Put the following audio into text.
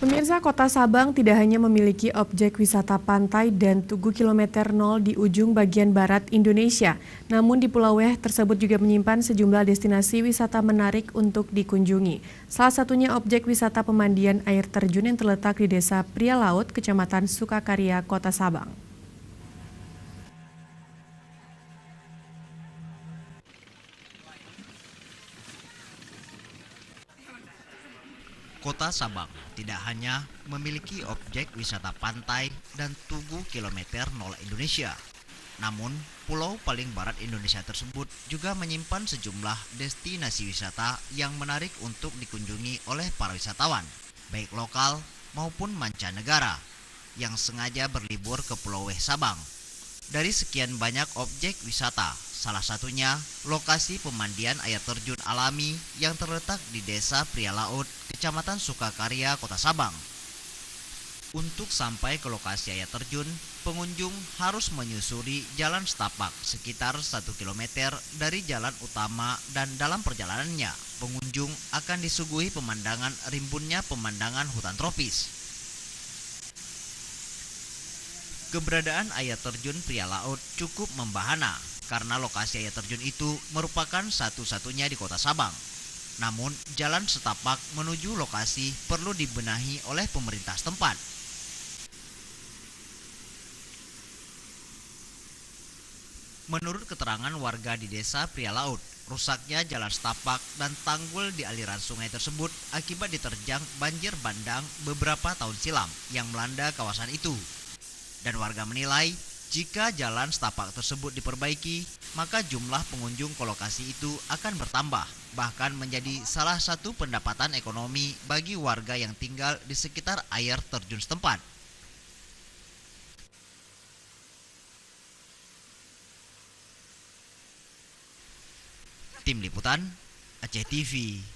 Pemirsa, Kota Sabang tidak hanya memiliki objek wisata pantai dan Tugu Kilometer Nol di ujung bagian barat Indonesia, namun di Pulau Weh tersebut juga menyimpan sejumlah destinasi wisata menarik untuk dikunjungi. Salah satunya objek wisata pemandian air terjun yang terletak di Desa Pria Laut, Kecamatan Sukakarya, Kota Sabang. Kota Sabang tidak hanya memiliki objek wisata pantai dan Tugu Kilometer Nol Indonesia, namun pulau paling barat Indonesia tersebut juga menyimpan sejumlah destinasi wisata yang menarik untuk dikunjungi oleh para wisatawan, baik lokal maupun mancanegara, yang sengaja berlibur ke Pulau Weh Sabang. Dari sekian banyak objek wisata, salah satunya lokasi pemandian air terjun alami yang terletak di Desa Pria Laut, Kecamatan Sukakarya, Kota Sabang. Untuk sampai ke lokasi air terjun, pengunjung harus menyusuri jalan setapak sekitar 1 km dari jalan utama, dan dalam perjalanannya, pengunjung akan disuguhi pemandangan rimbunnya pemandangan hutan tropis. Keberadaan air terjun Pria Laut cukup membahana karena lokasi air terjun itu merupakan satu-satunya di Kota Sabang. Namun, jalan setapak menuju lokasi perlu dibenahi oleh pemerintah setempat. Menurut keterangan warga di Desa Pria Laut, rusaknya jalan setapak dan tanggul di aliran sungai tersebut akibat diterjang banjir bandang beberapa tahun silam yang melanda kawasan itu. Dan warga menilai, jika jalan setapak tersebut diperbaiki, maka jumlah pengunjung ke lokasi itu akan bertambah, bahkan menjadi salah satu pendapatan ekonomi bagi warga yang tinggal di sekitar air terjun setempat. Tim Liputan, Aceh TV.